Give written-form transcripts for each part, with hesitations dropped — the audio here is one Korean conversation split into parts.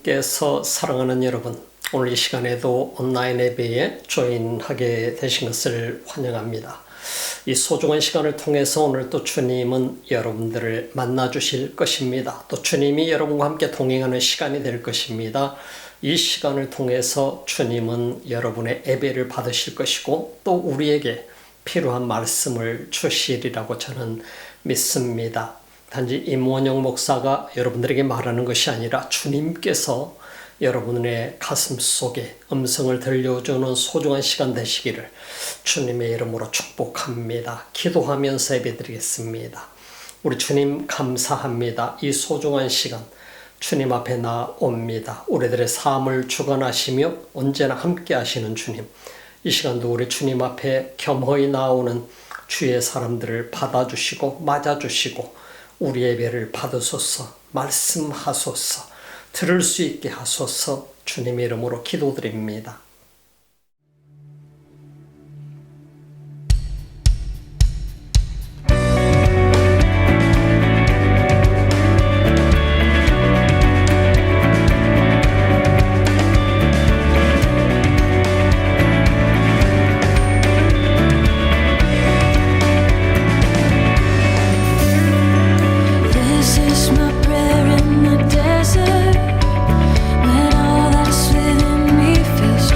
주님께서 사랑하는 여러분, 오늘 이 시간에도 온라인 예배에 조인하게 되신 것을 환영합니다. 이 소중한 시간을 통해서 오늘 또 주님은 여러분들을 만나 주실 것입니다. 또 주님이 여러분과 함께 동행하는 시간이 될 것입니다. 이 시간을 통해서 주님은 여러분의 예배를 받으실 것이고 또 우리에게 필요한 말씀을 주시리라고 저는 믿습니다. 단지 임원영 목사가 여러분들에게 말하는 것이 아니라 주님께서 여러분의 가슴 속에 음성을 들려주는 소중한 시간 되시기를 주님의 이름으로 축복합니다. 기도하면서 예배드리겠습니다. 우리 주님 감사합니다. 이 소중한 시간 주님 앞에 나옵니다. 우리들의 삶을 주관하시며 언제나 함께 하시는 주님, 이 시간도 우리 주님 앞에 겸허히 나오는 주의 사람들을 받아주시고 맞아주시고 우리 예배를 받으소서, 말씀하소서, 들을 수 있게 하소서. 주님의 이름으로 기도드립니다. This is my prayer in the desert, when all that's within me feels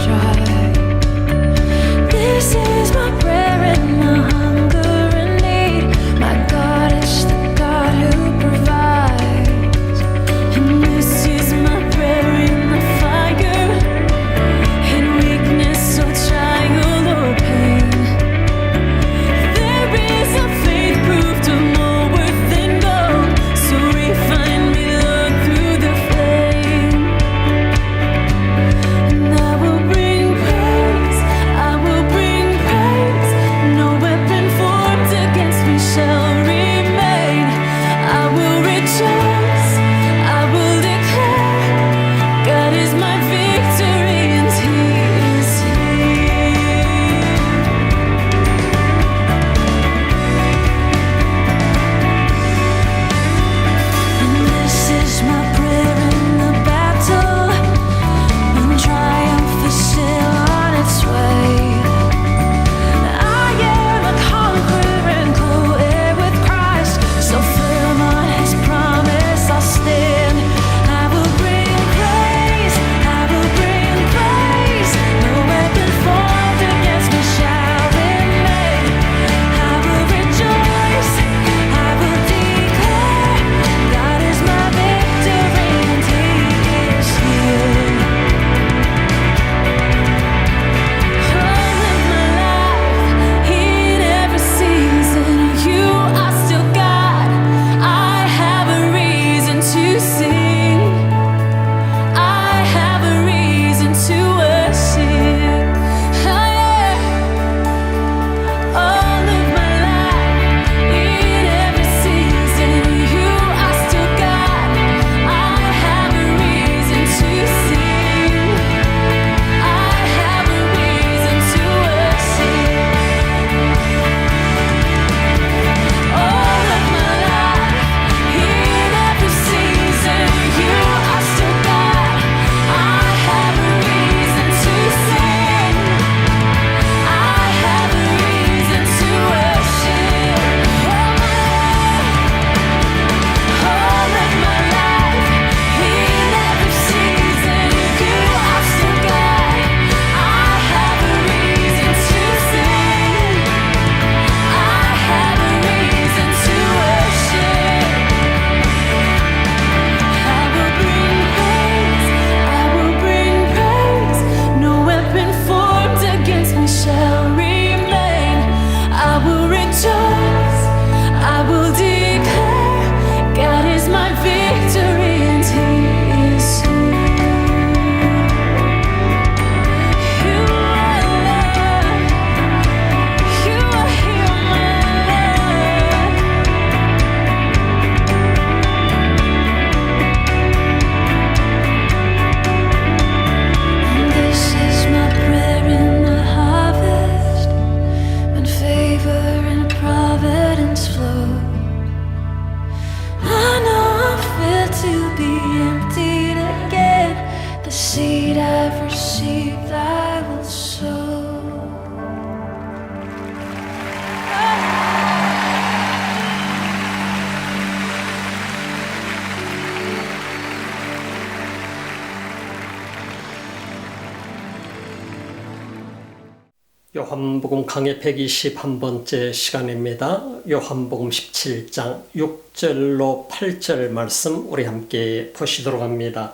요한복음 강의 121번째 시간입니다. 요한복음 17장 6절로 8절 말씀 우리 함께 보시도록 합니다.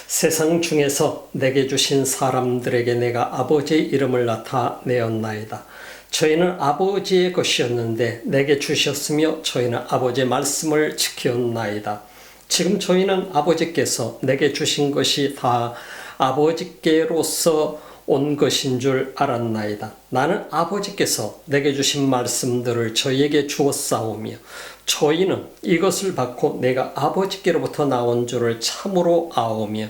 세상 중에서 내게 주신 사람들에게 내가 아버지의 이름을 나타내었나이다. 저희는 아버지의 것이었는데 내게 주셨으며 저희는 아버지의 말씀을 지켰나이다. 지금 저희는 아버지께서 내게 주신 것이 다 아버지께로서 온 것인 줄 알았나이다. 나는 아버지께서 내게 주신 말씀들을 저희에게 주었사오며 저희는 이것을 받고 내가 아버지께로부터 나온 줄을 참으로 아오며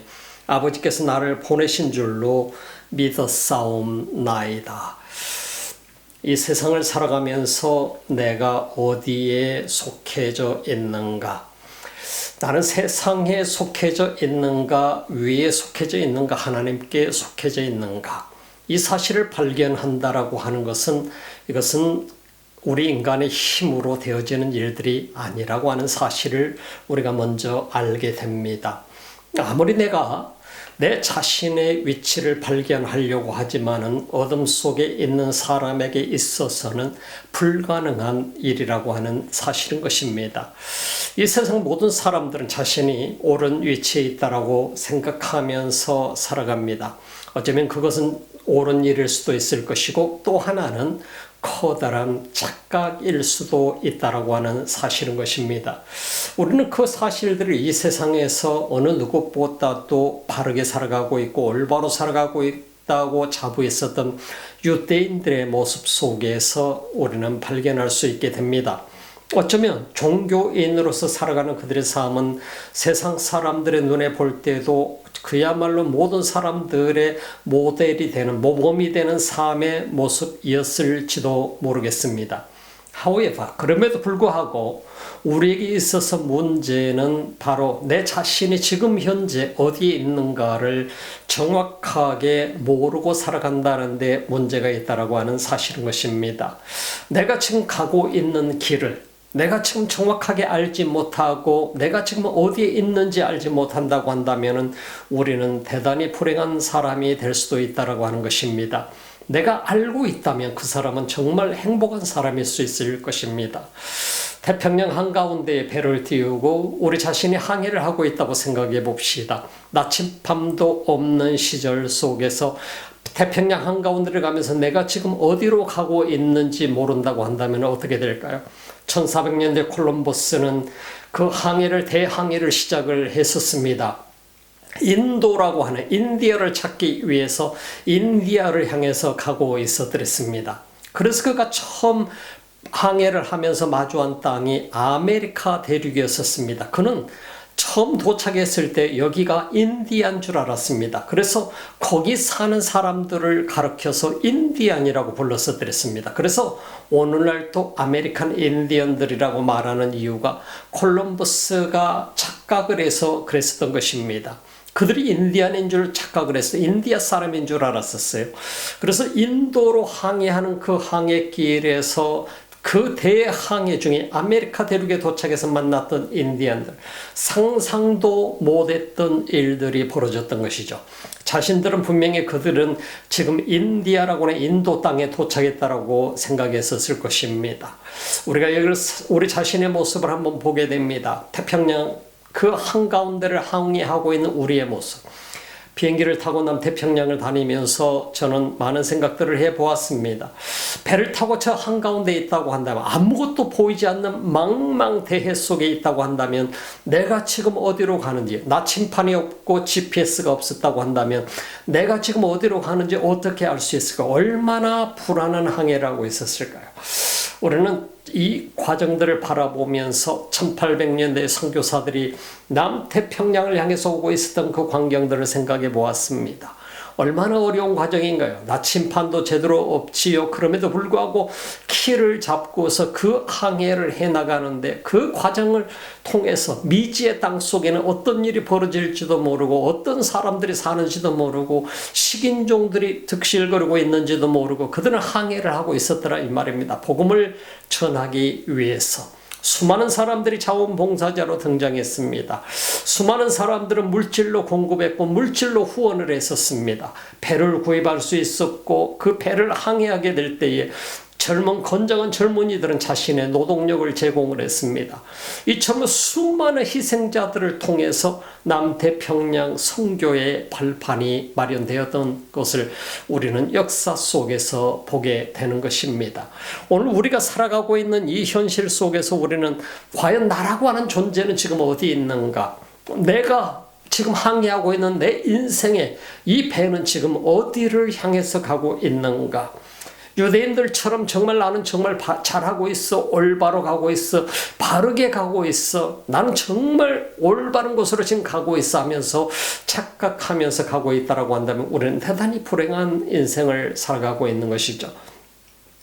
아버지께서 나를 보내신 줄로 믿었사옵나이다. 이 세상을 살아가면서 내가 어디에 속해져 있는가? 나는 세상에 속해져 있는가, 위에 속해져 있는가, 하나님께 속해져 있는가. 이 사실을 발견한다라고 하는 것은 이것은 우리 인간의 힘으로 되어지는 일들이 아니라고 하는 사실을 우리가 먼저 알게 됩니다. 아무리 내가 내 자신의 위치를 발견하려고 하지만은 어둠 속에 있는 사람에게 있어서는 불가능한 일이라고 하는 사실인 것입니다. 이 세상 모든 사람들은 자신이 옳은 위치에 있다라고 생각하면서 살아갑니다. 어쩌면 그것은 옳은 일일 수도 있을 것이고 또 하나는 커다란 착각일 수도 있다라고 하는 사실인 것입니다. 우리는 그 사실들을 이 세상에서 어느 누구보다도 바르게 살아가고 있고 올바로 살아가고 있다고 자부했었던 유대인들의 모습 속에서 우리는 발견할 수 있게 됩니다. 어쩌면 종교인으로서 살아가는 그들의 삶은 세상 사람들의 눈에 볼 때도 그야말로 모든 사람들의 모델이 되는, 모범이 되는 삶의 모습이었을지도 모르겠습니다. However, 그럼에도 불구하고 우리에게 있어서 문제는 바로 내 자신이 지금 현재 어디에 있는가를 정확하게 모르고 살아간다는 데 문제가 있다고 하는 사실인 것입니다. 내가 지금 가고 있는 길을 내가 지금 정확하게 알지 못하고 내가 지금 어디에 있는지 알지 못한다고 한다면 우리는 대단히 불행한 사람이 될 수도 있다고 하는 것입니다. 내가 알고 있다면 그 사람은 정말 행복한 사람일 수 있을 것입니다. 태평양 한가운데에 배를 띄우고 우리 자신이 항해를 하고 있다고 생각해 봅시다. 나침반도 없는 시절 속에서 태평양 한가운데를 가면서 내가 지금 어디로 가고 있는지 모른다고 한다면 어떻게 될까요? 1400년대 콜럼버스는 그 항해를 대항해를 시작을 했었습니다. 인도라고 하는 인디아를 찾기 위해서 인디아를 향해서 가고 있었더랬습니다. 그래서 그가 처음 항해를 하면서 마주한 땅이 아메리카 대륙이었습니다. 그는 처음 도착했을 때 여기가 인디안 줄 알았습니다. 그래서 거기 사는 사람들을 가르쳐서 인디안이라고 불렀었더랬습니다. 그래서 오늘날 또 아메리칸 인디언들이라고 말하는 이유가 콜럼버스가 착각을 해서 그랬었던 것입니다. 그들이 인디안인 줄 착각을 했어요. 인디아 사람인 줄 알았었어요. 그래서 인도로 항해하는 그 항해길에서 그 대항해 중에 아메리카 대륙에 도착해서 만났던 인디언들, 상상도 못했던 일들이 벌어졌던 것이죠. 자신들은 분명히 그들은 지금 인디아라고 하는 인도 땅에 도착했다라고 생각했었을 것입니다. 우리가 여기를 우리 자신의 모습을 한번 보게 됩니다. 태평양 그 한가운데를 항해하고 있는 우리의 모습. 비행기를 타고 남태평양을 다니면서 저는 많은 생각들을 해보았습니다. 배를 타고 저 한가운데 있다고 한다면, 아무것도 보이지 않는 망망대해 속에 있다고 한다면, 내가 지금 어디로 가는지, 나침판이 없고 GPS가 없었다고 한다면 내가 지금 어디로 가는지 어떻게 알 수 있을까? 얼마나 불안한 항해를 하고 있었을까요? 우리는 이 과정들을 바라보면서 1800년대 선교사들이 남태평양을 향해서 오고 있었던 그 광경들을 생각해 보았습니다. 얼마나 어려운 과정인가요? 나침판도 제대로 없지요. 그럼에도 불구하고 키를 잡고서 그 항해를 해나가는데 그 과정을 통해서 미지의 땅 속에는 어떤 일이 벌어질지도 모르고 어떤 사람들이 사는지도 모르고 식인종들이 득실거리고 있는지도 모르고 그들은 항해를 하고 있었더라 이 말입니다. 복음을 전하기 위해서. 수많은 사람들이 자원봉사자로 등장했습니다. 수많은 사람들은 물질로 공급했고 물질로 후원을 했었습니다. 배를 구입할 수 있었고 그 배를 항해하게 될 때에 젊은 건장한 젊은이들은 자신의 노동력을 제공을 했습니다. 이처럼 수많은 희생자들을 통해서 남태평양 선교의 발판이 마련되었던 것을 우리는 역사 속에서 보게 되는 것입니다. 오늘 우리가 살아가고 있는 이 현실 속에서 우리는 과연 나라고 하는 존재는 지금 어디 있는가? 내가 지금 항해하고 있는 내 인생의 이 배는 지금 어디를 향해서 가고 있는가? 유대인들처럼 정말 나는 정말 잘하고 있어, 올바로 가고 있어, 바르게 가고 있어, 나는 정말 올바른 곳으로 지금 가고 있어 하면서 착각하면서 가고 있다고 한다면 우리는 대단히 불행한 인생을 살아가고 있는 것이죠.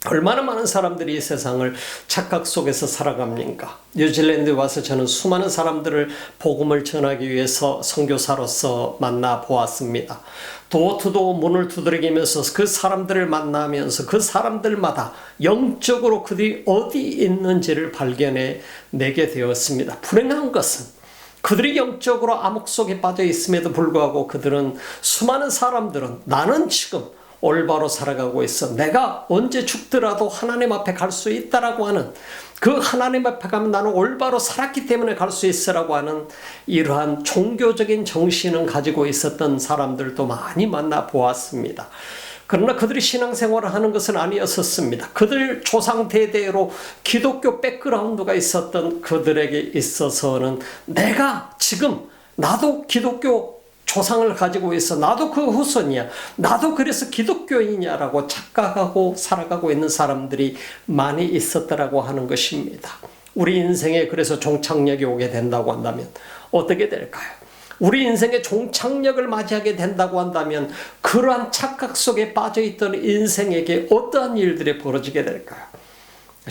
얼마나 많은 사람들이 이 세상을 착각 속에서 살아갑니까? 뉴질랜드에 와서 저는 수많은 사람들을 복음을 전하기 위해서 선교사로서 만나 보았습니다. 도어투도어 문을 두드리면서 그 사람들을 만나면서 그 사람들마다 영적으로 그들이 어디 있는지를 발견해 내게 되었습니다. 불행한 것은 그들이 영적으로 암흑 속에 빠져 있음에도 불구하고 그들은 수많은 사람들은 나는 지금 올바로 살아가고 있어. 내가 언제 죽더라도 하나님 앞에 갈 수 있다라고 하는 그 하나님 앞에 가면 나는 올바로 살았기 때문에 갈 수 있어라고 하는 이러한 종교적인 정신을 가지고 있었던 사람들도 많이 만나 보았습니다. 그러나 그들이 신앙생활을 하는 것은 아니었습니다. 그들 조상 대대로 기독교 백그라운드가 있었던 그들에게 있어서는 내가 지금 나도 기독교 조상을 가지고 있어. 나도 그 후손이야. 나도 그래서 기독교인이냐라고 착각하고 살아가고 있는 사람들이 많이 있었다라고 하는 것입니다. 우리 인생에 그래서 종착역이 오게 된다고 한다면 어떻게 될까요? 우리 인생의 종착역을 맞이하게 된다고 한다면 그러한 착각 속에 빠져있던 인생에게 어떠한 일들이 벌어지게 될까요?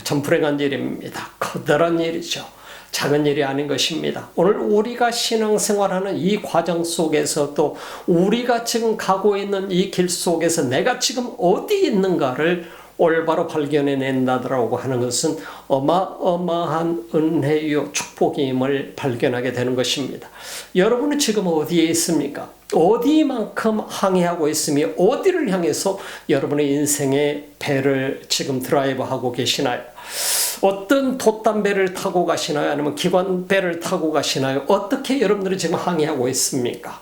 참 불행한 일입니다. 커다란 일이죠. 작은 일이 아닌 것입니다. 오늘 우리가 신앙생활하는 이 과정 속에서 또 우리가 지금 가고 있는 이 길 속에서 내가 지금 어디 있는가를 올바로 발견해낸다라고 하는 것은 어마어마한 은혜요 축복임을 발견하게 되는 것입니다. 여러분은 지금 어디에 있습니까? 어디만큼 항해하고 있으며 어디를 향해서 여러분의 인생의 배를 지금 드라이브하고 계시나요? 어떤 돛담배를 타고 가시나요? 아니면 기관배를 타고 가시나요? 어떻게 여러분들이 지금 항해하고 있습니까?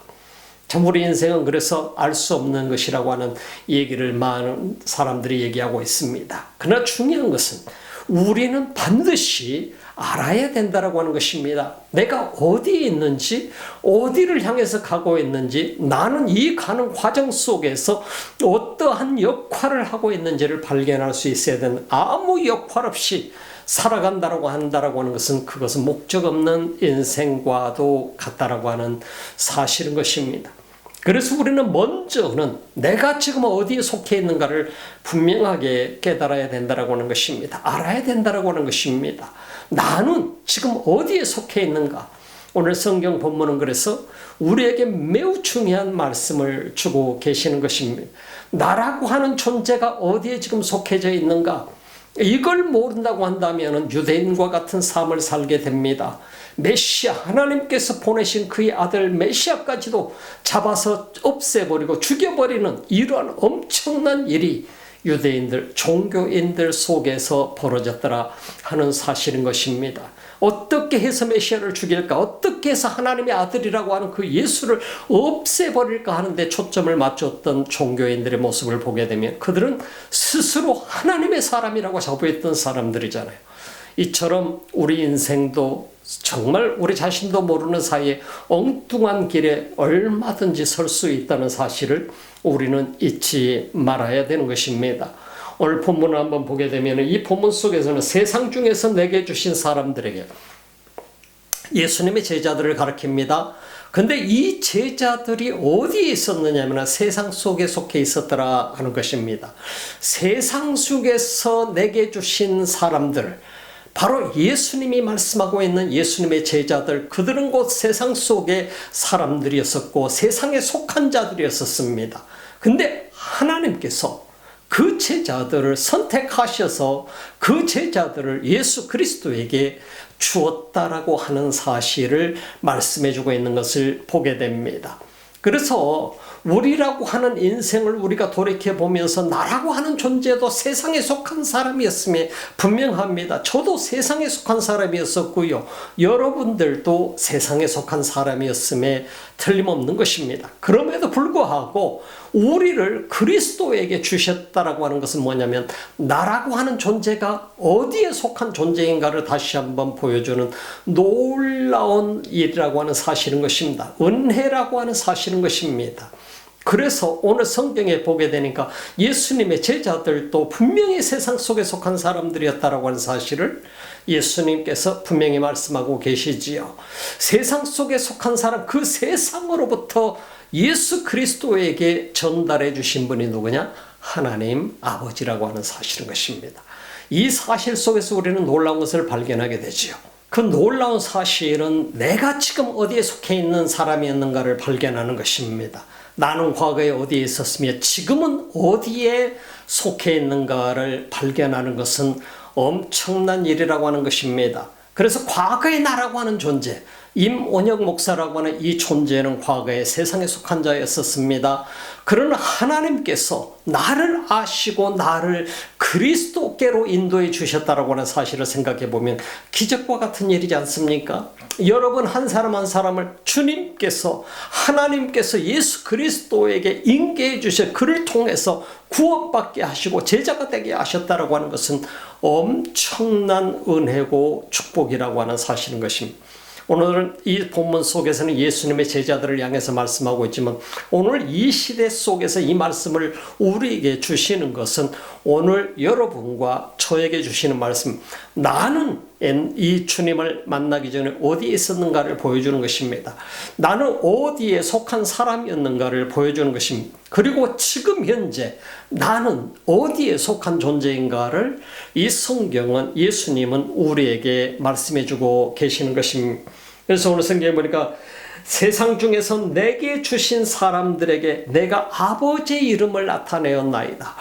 참 우리 인생은 그래서 알 수 없는 것이라고 하는 얘기를 많은 사람들이 얘기하고 있습니다. 그러나 중요한 것은 우리는 반드시 알아야 된다라고 하는 것입니다. 내가 어디에 있는지, 어디를 향해서 가고 있는지, 나는 이 가는 과정 속에서 어떠한 역할을 하고 있는지를 발견할 수 있어야 되는, 아무 역할 없이 살아간다라고 한다라고 하는 것은 그것은 목적 없는 인생과도 같다라고 하는 사실인 것입니다. 그래서 우리는 먼저는 내가 지금 어디에 속해 있는가를 분명하게 깨달아야 된다라고 하는 것입니다. 알아야 된다라고 하는 것입니다. 나는 지금 어디에 속해 있는가? 오늘 성경 본문은 그래서 우리에게 매우 중요한 말씀을 주고 계시는 것입니다. 나라고 하는 존재가 어디에 지금 속해져 있는가? 이걸 모른다고 한다면 유대인과 같은 삶을 살게 됩니다. 메시아, 하나님께서 보내신 그의 아들 메시아까지도 잡아서 없애버리고 죽여버리는 이러한 엄청난 일이 유대인들, 종교인들 속에서 벌어졌더라 하는 사실인 것입니다. 어떻게 해서 메시아를 죽일까? 어떻게 해서 하나님의 아들이라고 하는 그 예수를 없애버릴까 하는데 초점을 맞췄던 종교인들의 모습을 보게 되면 그들은 스스로 하나님의 사람이라고 자부했던 사람들이잖아요. 이처럼 우리 인생도 정말 우리 자신도 모르는 사이에 엉뚱한 길에 얼마든지 설 수 있다는 사실을 우리는 잊지 말아야 되는 것입니다. 오늘 본문을 한번 보게 되면 이 본문 속에서는 세상 중에서 내게 주신 사람들에게 예수님의 제자들을 가리킵니다. 근데 이 제자들이 어디에 있었느냐면 세상 속에 속해 있었더라 하는 것입니다. 세상 속에서 내게 주신 사람들, 바로 예수님이 말씀하고 있는 예수님의 제자들, 그들은 곧 세상 속의 사람들이었었고 세상에 속한 자들이었었습니다. 근데 하나님께서 그 제자들을 선택하셔서 그 제자들을 예수 그리스도에게 주었다라고 하는 사실을 말씀해 주고 있는 것을 보게 됩니다. 그래서 우리라고 하는 인생을 우리가 돌이켜보면서 나라고 하는 존재도 세상에 속한 사람이었음에 분명합니다. 저도 세상에 속한 사람이었었고요. 여러분들도 세상에 속한 사람이었음에 틀림없는 것입니다. 그럼에도 불구하고 우리를 그리스도에게 주셨다라고 하는 것은 뭐냐면 나라고 하는 존재가 어디에 속한 존재인가를 다시 한번 보여주는 놀라운 일이라고 하는 사실인 것입니다. 은혜라고 하는 사실인 것입니다. 그래서 오늘 성경에 보게 되니까 예수님의 제자들도 분명히 세상 속에 속한 사람들이었다라고 하는 사실을 예수님께서 분명히 말씀하고 계시지요. 세상 속에 속한 사람, 그 세상으로부터 예수 그리스도에게 전달해 주신 분이 누구냐? 하나님 아버지라고 하는 사실인 것입니다. 이 사실 속에서 우리는 놀라운 것을 발견하게 되지요. 그 놀라운 사실은 내가 지금 어디에 속해 있는 사람이었는가를 발견하는 것입니다. 나는 과거에 어디에 있었으며 지금은 어디에 속해 있는가를 발견하는 것은 엄청난 일이라고 하는 것입니다. 그래서 과거의 나라고 하는 존재, 임원혁 목사라고 하는 이 존재는 과거에 세상에 속한 자였었습니다. 그러나 하나님께서 나를 아시고 나를 그리스도께로 인도해 주셨다라고 하는 사실을 생각해 보면 기적과 같은 일이지 않습니까? 여러분 한 사람 한 사람을 주님께서 하나님께서 예수 그리스도에게 인계해 주셔 그를 통해서 구원받게 하시고 제자가 되게 하셨다라고 하는 것은 엄청난 은혜고 축복이라고 하는 사실인 것입니다. 오늘은 이 본문 속에서는 예수님의 제자들을 향해서 말씀하고 있지만 오늘 이 시대 속에서 이 말씀을 우리에게 주시는 것은 오늘 여러분과 저에게 주시는 말씀, 나는 이 주님을 만나기 전에 어디에 있었는가를 보여주는 것입니다. 나는 어디에 속한 사람이었는가를 보여주는 것입니다. 그리고 지금 현재 나는 어디에 속한 존재인가를 이 성경은 예수님은 우리에게 말씀해주고 계시는 것입니다. 그래서 오늘 성경에 보니까 세상 중에서 내게 주신 사람들에게 내가 아버지의 이름을 나타내었나이다.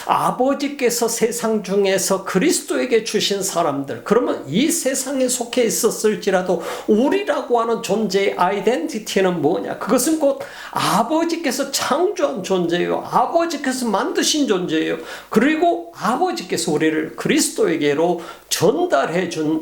아버지께서 세상 중에서 그리스도에게 주신 사람들, 그러면 이 세상에 속해 있었을지라도 우리라고 하는 존재의 아이덴티티는 뭐냐? 그것은 곧 아버지께서 창조한 존재예요. 아버지께서 만드신 존재예요. 그리고 아버지께서 우리를 그리스도에게로 전달해 준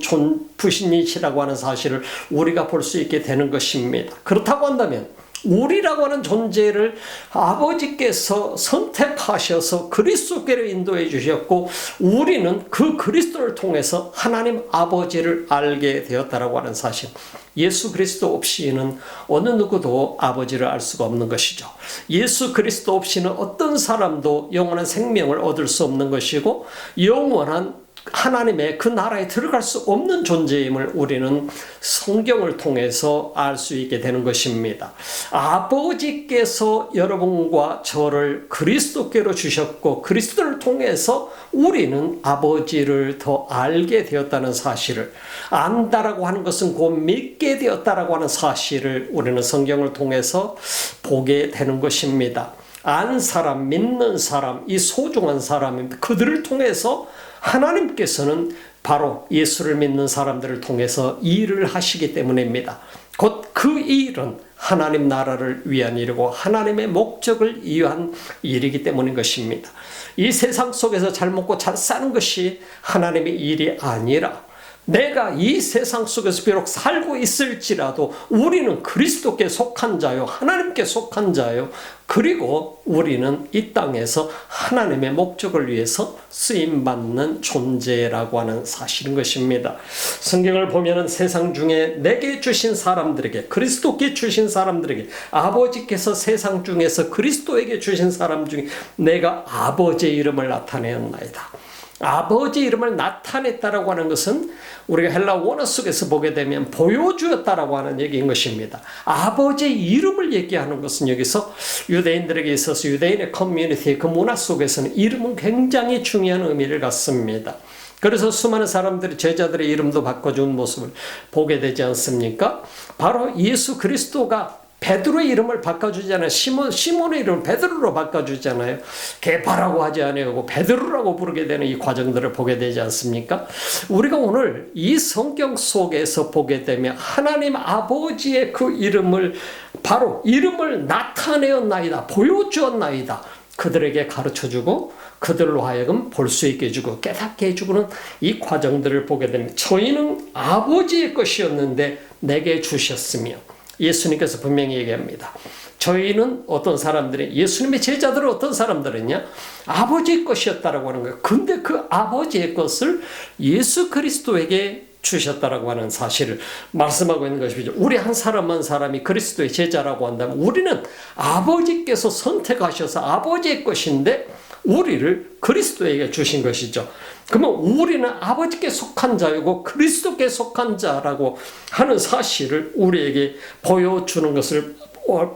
분이시라고 하는 사실을 우리가 볼 수 있게 되는 것입니다. 그렇다고 한다면 우리라고 하는 존재를 아버지께서 선택하셔서 그리스도께로 인도해 주셨고 우리는 그 그리스도를 통해서 하나님 아버지를 알게 되었다라고 하는 사실, 예수 그리스도 없이는 어느 누구도 아버지를 알 수가 없는 것이죠. 예수 그리스도 없이는 어떤 사람도 영원한 생명을 얻을 수 없는 것이고 영원한 하나님의 그 나라에 들어갈 수 없는 존재임을 우리는 성경을 통해서 알 수 있게 되는 것입니다. 아버지께서 여러분과 저를 그리스도께로 주셨고 그리스도를 통해서 우리는 아버지를 더 알게 되었다는 사실을, 안다라고 하는 것은 곧 믿게 되었다라고 하는 사실을 우리는 성경을 통해서 보게 되는 것입니다. 안 사람, 믿는 사람, 이 소중한 사람입니다. 그들을 통해서 하나님께서는 바로 예수를 믿는 사람들을 통해서 일을 하시기 때문입니다. 곧 그 일은 하나님 나라를 위한 일이고 하나님의 목적을 위한 일이기 때문인 것입니다. 이 세상 속에서 잘 먹고 잘 사는 것이 하나님의 일이 아니라 내가 이 세상 속에서 비록 살고 있을지라도 우리는 그리스도께 속한 자요, 하나님께 속한 자요, 그리고 우리는 이 땅에서 하나님의 목적을 위해서 쓰임받는 존재라고 하는 사실인 것입니다. 성경을 보면은 세상 중에 내게 주신 사람들에게, 그리스도께 주신 사람들에게, 아버지께서 세상 중에서 그리스도에게 주신 사람 중에 내가 아버지의 이름을 나타내었나이다. 아버지 이름을 나타냈다라고 하는 것은 우리가 헬라 원어 속에서 보게 되면 보여주었다라고 하는 얘기인 것입니다. 아버지의 이름을 얘기하는 것은 여기서 유대인들에게 있어서 유대인의 커뮤니티의 그 문화 속에서는 이름은 굉장히 중요한 의미를 갖습니다. 그래서 수많은 사람들이 제자들의 이름도 바꿔준 모습을 보게 되지 않습니까? 바로 예수 그리스도가 베드로의 이름을 바꿔주잖아요. 시몬의 이름을 베드로로 바꿔주잖아요. 게바라고 하지 아니하고 베드로라고 부르게 되는 이 과정들을 보게 되지 않습니까? 우리가 오늘 이 성경 속에서 보게 되면 하나님 아버지의 그 이름을 바로 이름을 나타내었나이다, 보여주었나이다, 그들에게 가르쳐주고 그들로 하여금 볼 수 있게 해주고 깨닫게 해주고는 이 과정들을 보게 됩니다. 저희는 아버지의 것이었는데 내게 주셨으며, 예수님께서 분명히 얘기합니다. 저희는 어떤 사람들이, 예수님의 제자들은 어떤 사람들이냐? 아버지의 것이었다라고 하는 거예요. 근데 그 아버지의 것을 예수 그리스도에게 주셨다라고 하는 사실을 말씀하고 있는 것이죠. 우리 한 사람 한 사람이 그리스도의 제자라고 한다면 우리는 아버지께서 선택하셔서 아버지의 것인데 우리를 그리스도에게 주신 것이죠. 그러면 우리는 아버지께 속한 자이고 그리스도께 속한 자라고 하는 사실을 우리에게 보여주는 것을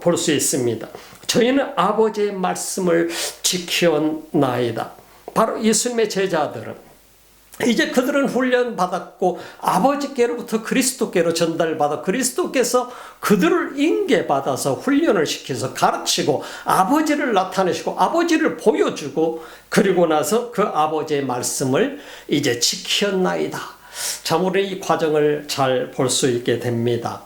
볼 수 있습니다. 저희는 아버지의 말씀을 지켜나이다. 바로 예수님의 제자들은 이제 그들은 훈련받았고 아버지께로부터 그리스도께로 전달받아 그리스도께서 그들을 인계받아서 훈련을 시켜서 가르치고 아버지를 나타내시고 아버지를 보여주고 그리고 나서 그 아버지의 말씀을 이제 지켰나이다. 참 우리 이 과정을 잘 볼 수 있게 됩니다.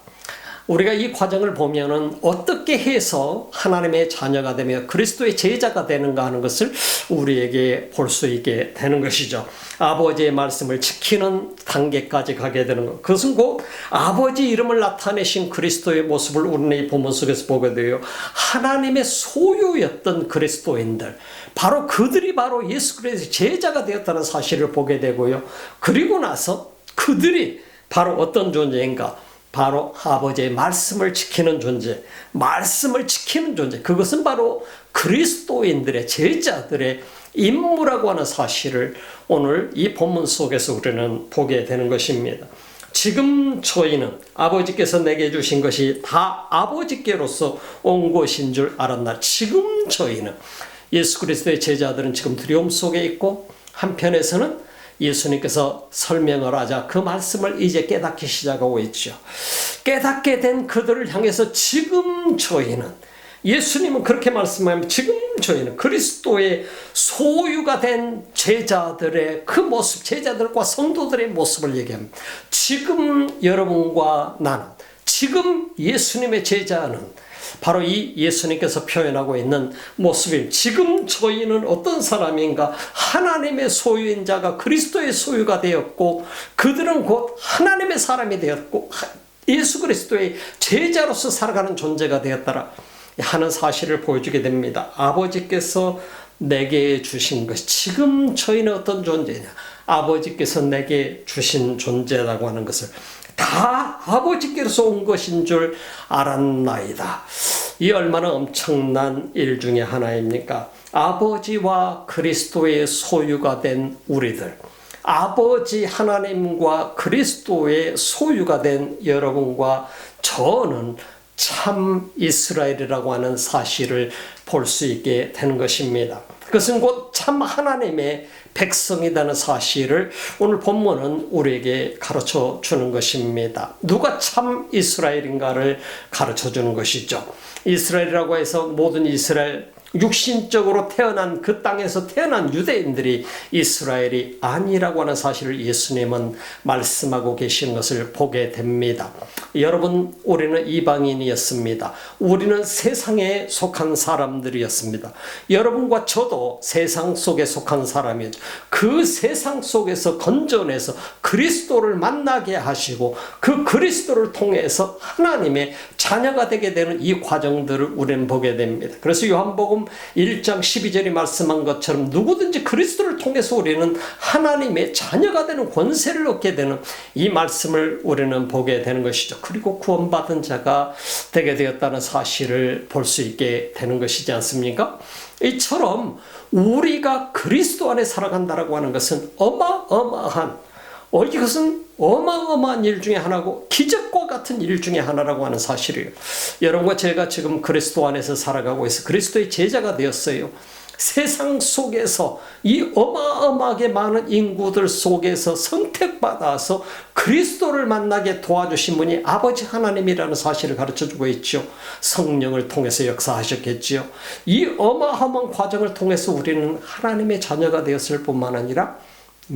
우리가 이 과정을 보면은 어떻게 해서 하나님의 자녀가 되며 그리스도의 제자가 되는가 하는 것을 우리에게 볼 수 있게 되는 것이죠. 아버지의 말씀을 지키는 단계까지 가게 되는 것. 그것은 곧 아버지 이름을 나타내신 그리스도의 모습을 우리는 이 본문 속에서 보게 돼요. 하나님의 소유였던 그리스도인들, 바로 그들이 바로 예수 그리스도의 제자가 되었다는 사실을 보게 되고요. 그리고 나서 그들이 바로 어떤 존재인가? 바로 아버지의 말씀을 지키는 존재, 말씀을 지키는 존재, 그것은 바로 그리스도인들의 제자들의 임무라고 하는 사실을 오늘 이 본문 속에서 우리는 보게 되는 것입니다. 지금 저희는 아버지께서 내게 주신 것이 다 아버지께로서 온 것인 줄 알았나. 지금 저희는 예수 그리스도의 제자들은 지금 두려움 속에 있고 한편에서는 예수님께서 설명을 하자 그 말씀을 이제 깨닫기 시작하고 있죠. 깨닫게 된 그들을 향해서 지금 저희는, 예수님은 그렇게 말씀하면 지금 저희는 그리스도의 소유가 된 제자들의 그 모습, 제자들과 성도들의 모습을 얘기합니다. 지금 여러분과 나는, 지금 예수님의 제자는 바로 이 예수님께서 표현하고 있는 모습입니다. 지금 저희는 어떤 사람인가? 하나님의 소유인 자가 그리스도의 소유가 되었고 그들은 곧 하나님의 사람이 되었고 예수 그리스도의 제자로서 살아가는 존재가 되었다라 하는 사실을 보여주게 됩니다. 아버지께서 내게 주신 것, 지금 저희는 어떤 존재냐? 아버지께서 내게 주신 존재라고 하는 것을 다 아버지께로서 온 것인 줄 알았나이다. 이 얼마나 엄청난 일 중에 하나입니까? 아버지와 그리스도의 소유가 된 우리들, 아버지 하나님과 그리스도의 소유가 된 여러분과 저는 참 이스라엘이라고 하는 사실을 볼 수 있게 되는 것입니다. 그것은 곧 참 하나님의 백성이라는 사실을 오늘 본문은 우리에게 가르쳐 주는 것입니다. 누가 참 이스라엘인가를 가르쳐 주는 것이죠. 이스라엘이라고 해서 모든 이스라엘, 육신적으로 태어난 그 땅에서 태어난 유대인들이 이스라엘이 아니라고 하는 사실을 예수님은 말씀하고 계시는 것을 보게 됩니다. 여러분, 우리는 이방인이었습니다. 우리는 세상에 속한 사람들이었습니다. 여러분과 저도 세상 속에 속한 사람이었죠. 그 세상 속에서 건져내서 그리스도를 만나게 하시고 그 그리스도를 통해서 하나님의 자녀가 되게 되는 이 과정들을 우리는 보게 됩니다. 그래서 요한복음 1장 12절이 말씀한 것처럼 누구든지 그리스도를 통해서 우리는 하나님의 자녀가 되는 권세를 얻게 되는 이 말씀을 우리는 보게 되는 것이죠. 그리고 구원받은 자가 되게 되었다는 사실을 볼 수 있게 되는 것이지 않습니까? 이처럼 우리가 그리스도 안에 살아간다라고 하는 것은 이것은 어마어마한 일 중에 하나고 기적과 같은 일 중에 하나라고 하는 사실이에요. 여러분과 제가 지금 그리스도 안에서 살아가고 있어 그리스도의 제자가 되었어요. 세상 속에서 이 어마어마하게 많은 인구들 속에서 선택받아서 그리스도를 만나게 도와주신 분이 아버지 하나님이라는 사실을 가르쳐주고 있죠. 성령을 통해서 역사하셨겠지요. 이 어마어마한 과정을 통해서 우리는 하나님의 자녀가 되었을 뿐만 아니라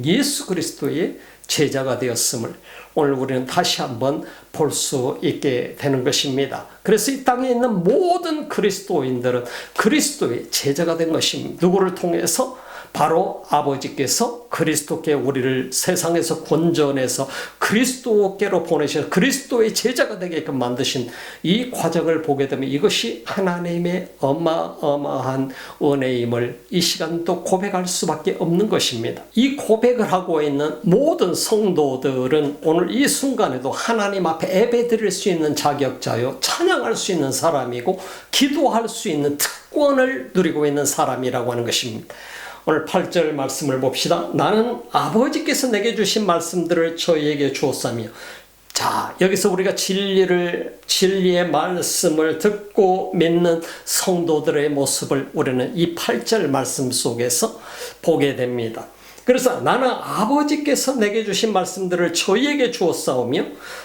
예수 그리스도의 제자가 되었음을 오늘 우리는 다시 한번 볼 수 있게 되는 것입니다. 그래서 이 땅에 있는 모든 그리스도인들은 그리스도의 제자가 된 것입니다. 누구를 통해서? 바로 아버지께서 그리스도께 우리를 세상에서 건져내서 그리스도께로 보내셔서 그리스도의 제자가 되게끔 만드신 이 과정을 보게 되면 이것이 하나님의 어마어마한 은혜임을 이 시간도 고백할 수밖에 없는 것입니다. 이 고백을 하고 있는 모든 성도들은 오늘 이 순간에도 하나님 앞에 예배드릴 수 있는 자격자요, 찬양할 수 있는 사람이고 기도할 수 있는 특권을 누리고 있는 사람이라고 하는 것입니다. 오늘 8절 말씀을 봅시다. 나는 아버지께서 내게 주신 말씀들을 저희에게 주었사며. 자, 여기서 우리가 진리의 말씀을 듣고 믿는 성도들의 모습을 우리는 이 8절 말씀 속에서 보게 됩니다. 그래서 나는 아버지께서 내게 주신 말씀들을 저희에게 주었사오며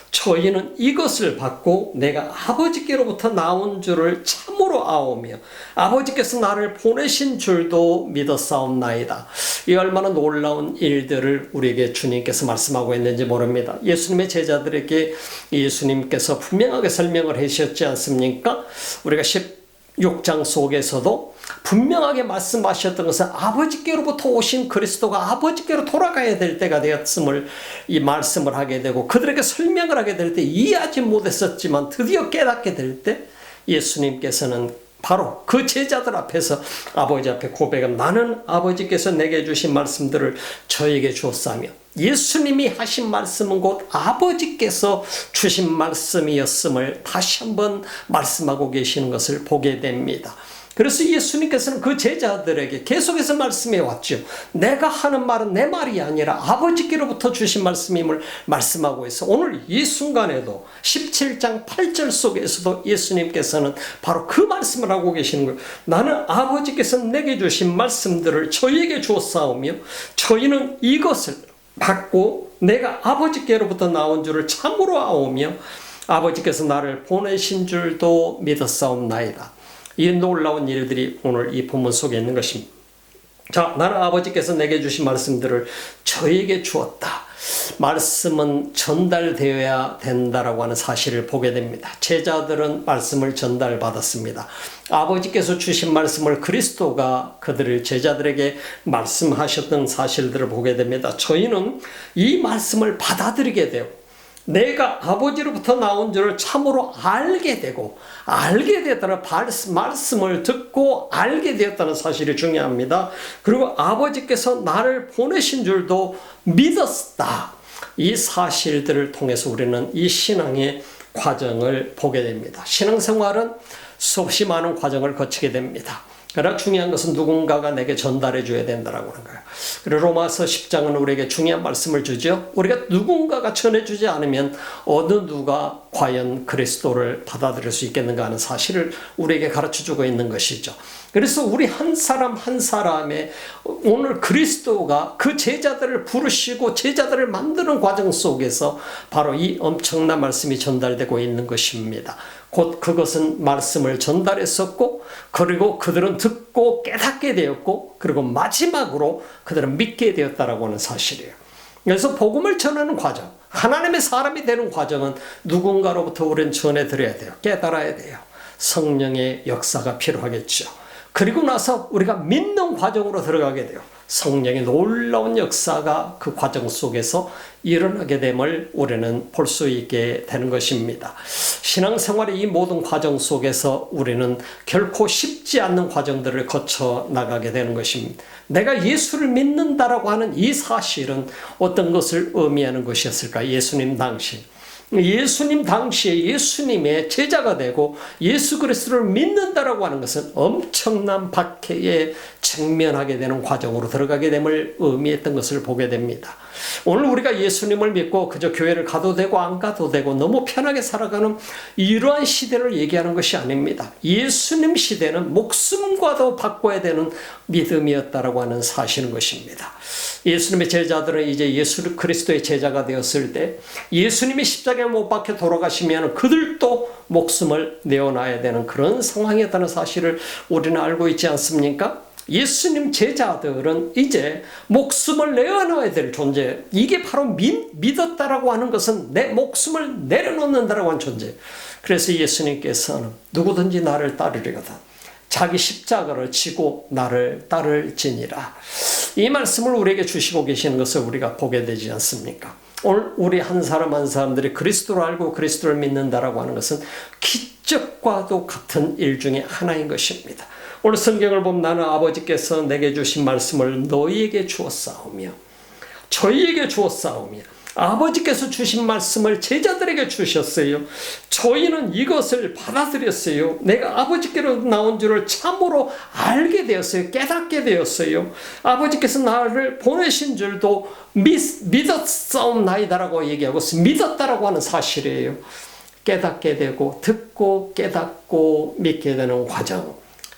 저희는 이것을 받고 내가 아버지께로부터 나온 줄을 참으로 아오며 아버지께서 나를 보내신 줄도 믿었사옵나이다. 이 얼마나 놀라운 일들을 우리에게 주님께서 말씀하고 있는지 모릅니다. 예수님의 제자들에게 예수님께서 분명하게 설명을 하셨지 않습니까? 우리가 16장 속에서도 분명하게 말씀하셨던 것은 아버지께로부터 오신 그리스도가 아버지께로 돌아가야 될 때가 되었음을 이 말씀을 하게 되고 그들에게 설명을 하게 될 때 이해하지 못했었지만 드디어 깨닫게 될 때 예수님께서는 바로 그 제자들 앞에서 아버지 앞에 고백한 나는 아버지께서 내게 주신 말씀들을 저에게 주었사며 예수님이 하신 말씀은 곧 아버지께서 주신 말씀이었음을 다시 한번 말씀하고 계시는 것을 보게 됩니다. 그래서 예수님께서는 그 제자들에게 계속해서 말씀해 왔죠. 내가 하는 말은 내 말이 아니라 아버지께로부터 주신 말씀임을 말씀하고 있어. 오늘 이 순간에도 17장 8절 속에서도 예수님께서는 바로 그 말씀을 하고 계시는 거예요. 나는 아버지께서 내게 주신 말씀들을 저희에게 주었사오며 저희는 이것을 받고 내가 아버지께로부터 나온 줄을 참으로 아오며 아버지께서 나를 보내신 줄도 믿었사옵나이다. 이 놀라운 일들이 오늘 이 본문 속에 있는 것입니다. 자, 나는 아버지께서 내게 주신 말씀들을 저에게 주었다. 말씀은 전달되어야 된다라고 하는 사실을 보게 됩니다. 제자들은 말씀을 전달받았습니다. 아버지께서 주신 말씀을 그리스도가 그들을 제자들에게 말씀하셨던 사실들을 보게 됩니다. 저희는 이 말씀을 받아들이게 되고 내가 아버지로부터 나온 줄을 참으로 알게 되고 알게 되었다는 말씀을 듣고 알게 되었다는 사실이 중요합니다. 그리고 아버지께서 나를 보내신 줄도 믿었다. 이 사실들을 통해서 우리는 이 신앙의 과정을 보게 됩니다. 신앙생활은 수없이 많은 과정을 거치게 됩니다. 그러나 중요한 것은 누군가가 내게 전달해 줘야 된다라고 하는 거예요. 그리고 로마서 10장은 우리에게 중요한 말씀을 주죠. 우리가 누군가가 전해주지 않으면 어느 누가 과연 그리스도를 받아들일 수 있겠는가 하는 사실을 우리에게 가르쳐주고 있는 것이죠. 그래서 우리 한 사람 한 사람의 오늘 그리스도가 그 제자들을 부르시고 제자들을 만드는 과정 속에서 바로 이 엄청난 말씀이 전달되고 있는 것입니다. 곧 그것은 말씀을 전달했었고 그리고 그들은 듣고 깨닫게 되었고 그리고 마지막으로 그들은 믿게 되었다라고 하는 사실이에요. 그래서 복음을 전하는 과정, 하나님의 사람이 되는 과정은 누군가로부터 우리는 전해드려야 돼요. 깨달아야 돼요. 성령의 역사가 필요하겠죠. 그리고 나서 우리가 믿는 과정으로 들어가게 돼요. 성령의 놀라운 역사가 그 과정 속에서 일어나게 됨을 우리는 볼 수 있게 되는 것입니다. 신앙생활의 이 모든 과정 속에서 우리는 결코 쉽지 않는 과정들을 거쳐 나가게 되는 것입니다. 내가 예수를 믿는다라고 하는 이 사실은 어떤 것을 의미하는 것이었을까? 예수님 당시 예수님 당시에 예수님의 제자가 되고 예수 그리스도를 믿는다라고 하는 것은 엄청난 박해에 직면하게 되는 과정으로 들어가게 됨을 의미했던 것을 보게 됩니다. 오늘 우리가 예수님을 믿고 그저 교회를 가도 되고 안 가도 되고 너무 편하게 살아가는 이러한 시대를 얘기하는 것이 아닙니다. 예수님 시대는 목숨과도 바꿔야 되는 믿음이었다라고 하는 사실인 것입니다. 예수님의 제자들은 이제 예수 그리스도의 제자가 되었을 때 예수님이 십자가에 못 박혀 돌아가시면 그들도 목숨을 내어놔야 되는 그런 상황이었다는 사실을 우리는 알고 있지 않습니까? 예수님 제자들은 이제 목숨을 내어놔야 될 존재, 이게 바로 믿었다라고 하는 것은 내 목숨을 내려놓는다라고 하는 존재. 그래서 예수님께서는 누구든지 나를 따르려거든 자기 십자가를 지고 나를 따를지니라. 이 말씀을 우리에게 주시고 계시는 것을 우리가 보게 되지 않습니까? 오늘 우리 한 사람 한 사람들이 그리스도를 알고 그리스도를 믿는다라고 하는 것은 기적과도 같은 일 중에 하나인 것입니다. 오늘 성경을 보면 나는 아버지께서 내게 주신 말씀을 너희에게 주었사오며 저희에게 주었사오며 아버지께서 주신 말씀을 제자들에게 주셨어요. 저희는 이것을 받아들였어요. 내가 아버지께로 나온 줄을 참으로 알게 되었어요. 깨닫게 되었어요. 아버지께서 나를 보내신 줄도 믿었사옵나이다라고 얘기하고 믿었다라고 하는 사실이에요. 깨닫게 되고 듣고 깨닫고 믿게 되는 과정,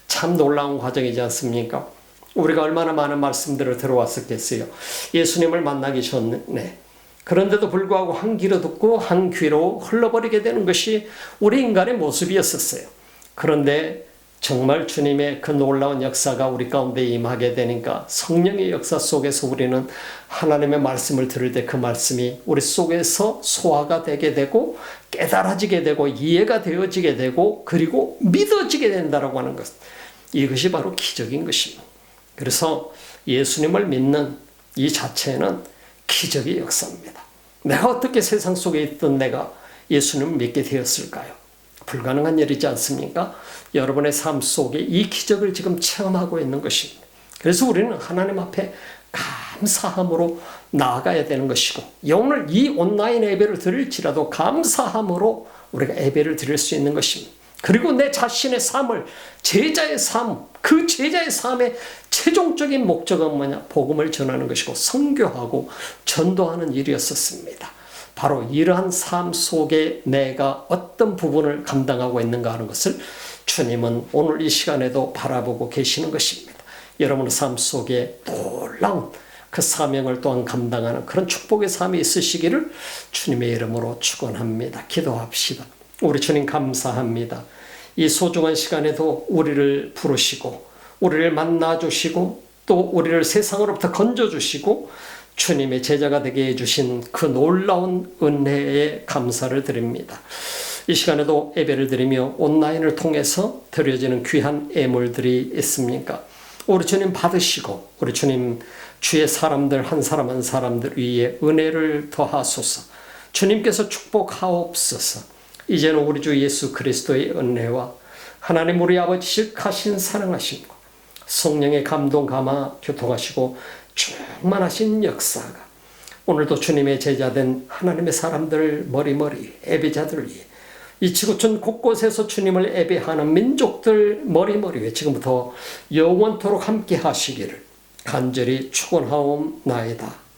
참 놀라운 과정이지 않습니까? 우리가 얼마나 많은 말씀들을 들어왔었겠어요. 예수님을 만나기 전에 그런데도 불구하고 한 귀로 듣고 한 귀로 흘러버리게 되는 것이 우리 인간의 모습이었었어요. 그런데 정말 주님의 그 놀라운 역사가 우리 가운데 임하게 되니까 성령의 역사 속에서 우리는 하나님의 말씀을 들을 때 그 말씀이 우리 속에서 소화가 되게 되고 깨달아지게 되고 이해가 되어지게 되고 그리고 믿어지게 된다라고 하는 것. 이것이 바로 기적인 것입니다. 그래서 예수님을 믿는 이 자체는 기적의 역사입니다. 내가 어떻게 세상 속에 있던 내가 예수님을 믿게 되었을까요? 불가능한 일이지 않습니까? 여러분의 삶 속에 이 기적을 지금 체험하고 있는 것입니다. 그래서 우리는 하나님 앞에 감사함으로 나아가야 되는 것이고 오늘 이 온라인 예배를 드릴지라도 감사함으로 우리가 예배를 드릴 수 있는 것입니다. 그리고 내 자신의 삶을 제자의 삶, 그 제자의 삶의 최종적인 목적은 뭐냐? 복음을 전하는 것이고 선교하고 전도하는 일이었었습니다. 바로 이러한 삶 속에 내가 어떤 부분을 감당하고 있는가 하는 것을 주님은 오늘 이 시간에도 바라보고 계시는 것입니다. 여러분의 삶 속에 놀라운 그 사명을 또한 감당하는 그런 축복의 삶이 있으시기를 주님의 이름으로 축원합니다. 기도합시다. 우리 주님 감사합니다. 이 소중한 시간에도 우리를 부르시고 우리를 만나주시고 또 우리를 세상으로부터 건져주시고 주님의 제자가 되게 해주신 그 놀라운 은혜에 감사를 드립니다. 이 시간에도 예배를 드리며 온라인을 통해서 드려지는 귀한 예물들이 있습니까? 우리 주님 받으시고 우리 주님 주의 사람들 한 사람 한 사람들 위에 은혜를 더하소서. 주님께서 축복하옵소서. 이제는 우리 주 예수 그리스도의 은혜와 하나님 우리 아버지 실하신 사랑하심과 성령의 감동 감화 교통하시고 충만하신 역사가 오늘도 주님의 제자된 하나님의 사람들 머리머리 예배자들 위해 이 지구촌 곳곳에서 주님을 예배하는 민족들 머리머리에 지금부터 영원토록 함께 하시기를 간절히 축원하옵나이다.